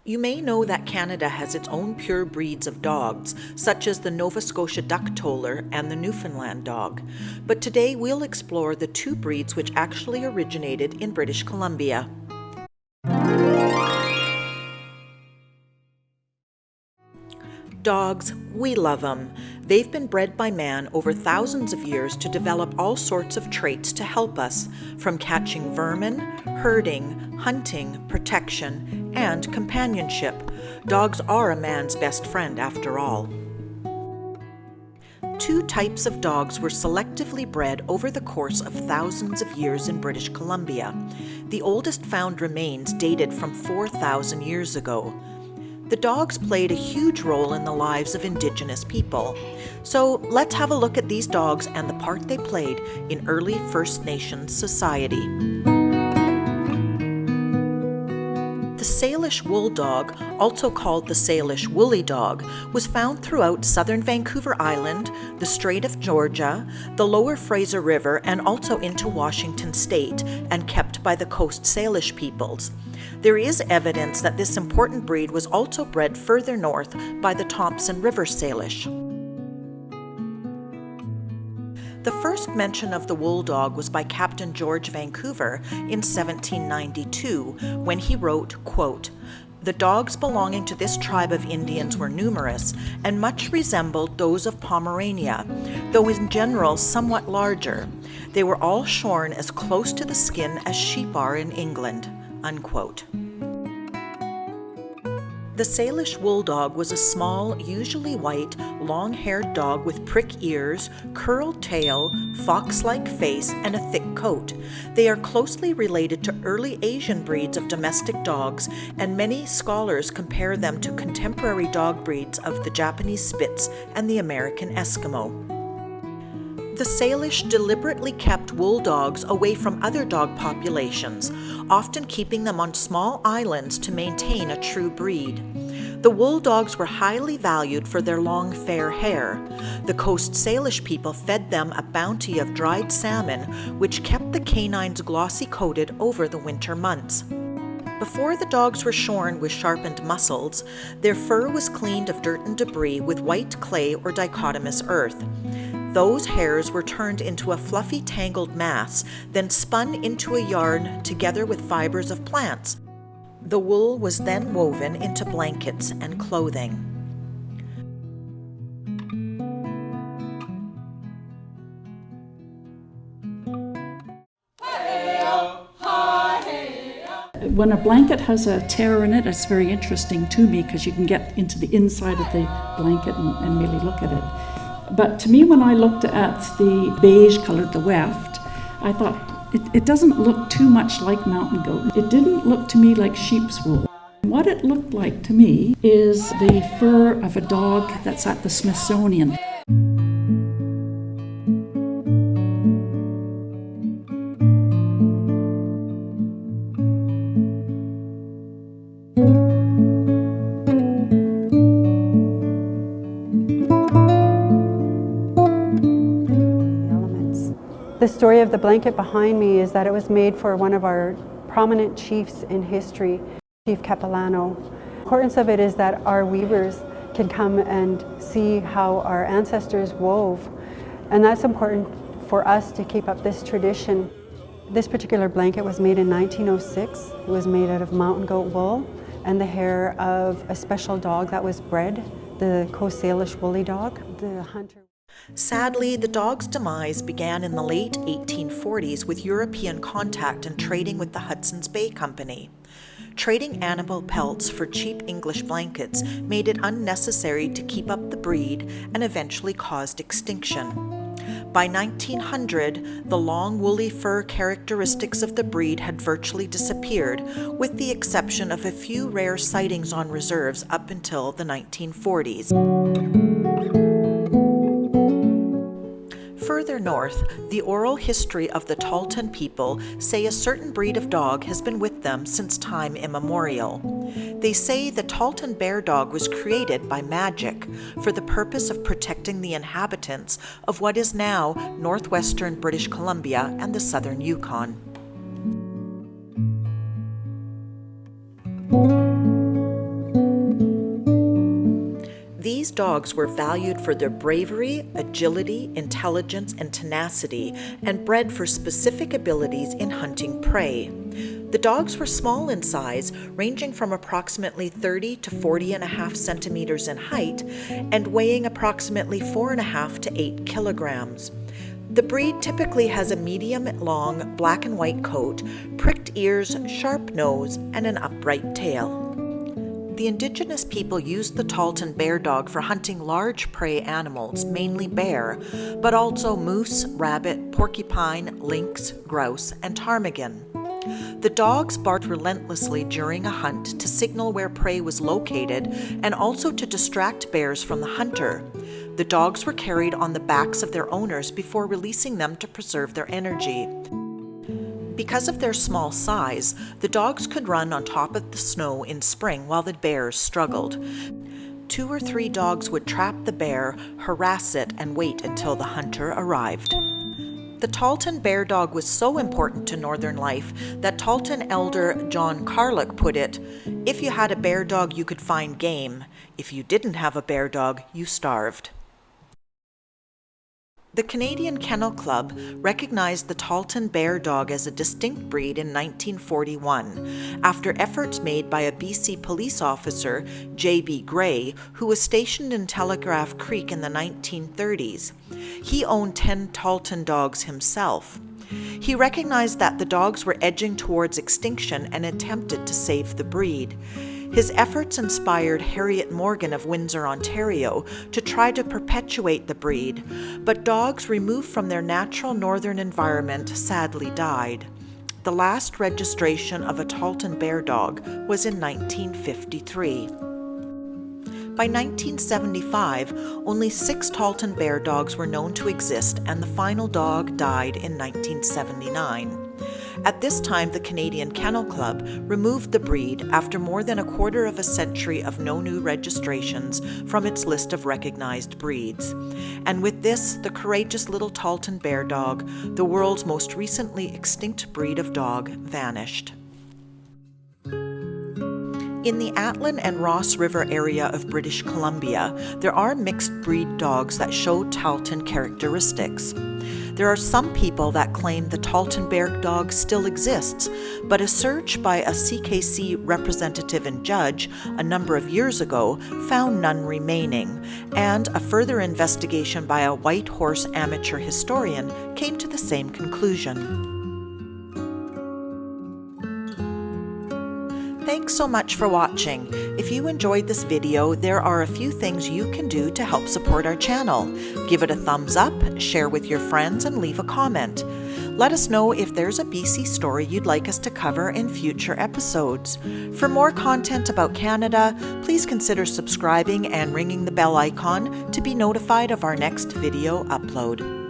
You may know that Canada has its own pure breeds of dogs, such as the Nova Scotia Duck Toller and the Newfoundland Dog. But today we'll explore the two breeds which actually originated in British Columbia. Dogs, we love them. They've been bred by man over thousands of years to develop all sorts of traits to help us, from catching vermin, herding, hunting, protection, and companionship. Dogs are a man's best friend after all. Two types of dogs were selectively bred over the course of thousands of years in British Columbia. The oldest found remains dated from 4,000 years ago. The dogs played a huge role in the lives of Indigenous people. So let's have a look at these dogs and the part they played in early First Nations society. The Salish Wool Dog, also called the Salish Woolly Dog, was found throughout southern Vancouver Island, the Strait of Georgia, the Lower Fraser River, and also into Washington State, and kept by the Coast Salish peoples. There is evidence that this important breed was also bred further north by the Thompson River Salish. The first mention of the wool dog was by Captain George Vancouver in 1792, when he wrote, quote, "The dogs belonging to this tribe of Indians were numerous, and much resembled those of Pomerania, though in general somewhat larger. They were all shorn as close to the skin as sheep are in England." Unquote. The Salish Wool Dog was a small, usually white, long-haired dog with prick ears, curled tail, fox-like face, and a thick coat. They are closely related to early Asian breeds of domestic dogs, and many scholars compare them to contemporary dog breeds of the Japanese Spitz and the American Eskimo. The Salish deliberately kept wool dogs away from other dog populations, often keeping them on small islands to maintain a true breed. The wool dogs were highly valued for their long fair hair. The Coast Salish people fed them a bounty of dried salmon, which kept the canines glossy-coated over the winter months. Before the dogs were shorn with sharpened muscles, their fur was cleaned of dirt and debris with white clay or dichotomous earth. Those hairs were turned into a fluffy tangled mass, then spun into a yarn together with fibers of plants. The wool was then woven into blankets and clothing. When a blanket has a tear in it, it's very interesting to me because you can get into the inside of the blanket and really look at it. But to me, when I looked at the beige color, the weft, I thought it doesn't look too much like mountain goat. It didn't look to me like sheep's wool. What it looked like to me is the fur of a dog that's at the Smithsonian. The story of the blanket behind me is that it was made for one of our prominent chiefs in history, Chief Capilano. The importance of it is that our weavers can come and see how our ancestors wove, and that's important for us to keep up this tradition. This particular blanket was made in 1906. It was made out of mountain goat wool and the hair of a special dog that was bred, the Coast Salish Woolly Dog, the hunter. Sadly, the dog's demise began in the late 1840s with European contact and trading with the Hudson's Bay Company. Trading animal pelts for cheap English blankets made it unnecessary to keep up the breed and eventually caused extinction. By 1900, the long woolly fur characteristics of the breed had virtually disappeared, with the exception of a few rare sightings on reserves up until the 1940s. Further north, the oral history of the Tahltan people say a certain breed of dog has been with them since time immemorial. They say the Tahltan Bear Dog was created by magic for the purpose of protecting the inhabitants of what is now northwestern British Columbia and the southern Yukon. dogs were valued for their bravery, agility, intelligence, and tenacity, and bred for specific abilities in hunting prey. The dogs were small in size, ranging from approximately 30 to 40.5 centimeters in height, and weighing approximately 4.5 to 8 kilograms. The breed typically has a medium-long black and white coat, pricked ears, sharp nose, and an upright tail. The indigenous people used the Tahltan Bear Dog for hunting large prey animals, mainly bear, but also moose, rabbit, porcupine, lynx, grouse, and ptarmigan. The dogs barked relentlessly during a hunt to signal where prey was located and also to distract bears from the hunter. The dogs were carried on the backs of their owners before releasing them to preserve their energy. Because of their small size, the dogs could run on top of the snow in spring while the bears struggled. 2 or 3 dogs would trap the bear, harass it, and wait until the hunter arrived. The Tahltan Bear Dog was so important to northern life that Tahltan elder John Carlock put it, "If you had a bear dog, you could find game. If you didn't have a bear dog, you starved." The Canadian Kennel Club recognized the Tahltan Bear Dog as a distinct breed in 1941, after efforts made by a BC police officer, J.B. Gray, who was stationed in Telegraph Creek in the 1930s. He owned 10 Tahltan dogs himself. He recognized that the dogs were edging towards extinction and attempted to save the breed. His efforts inspired Harriet Morgan of Windsor, Ontario, to try to perpetuate the breed, but dogs removed from their natural northern environment sadly died. The last registration of a Tahltan Bear Dog was in 1953. By 1975, only 6 Tahltan Bear Dogs were known to exist, and the final dog died in 1979. At this time, the Canadian Kennel Club removed the breed after more than a quarter of a century of no new registrations from its list of recognized breeds. And with this, the courageous little Tahltan Bear Dog, the world's most recently extinct breed of dog, vanished. In the Atlin and Ross River area of British Columbia, there are mixed breed dogs that show Tahltan characteristics. There are some people that claim the Tahltan Bear Dog still exists, but a search by a CKC representative and judge a number of years ago found none remaining, and a further investigation by a White Horse amateur historian came to the same conclusion. Thanks so much for watching. If you enjoyed this video, there are a few things you can do to help support our channel. Give it a thumbs up, share with your friends, and leave a comment. Let us know if there's a BC story you'd like us to cover in future episodes. For more content about Canada, please consider subscribing and ringing the bell icon to be notified of our next video upload.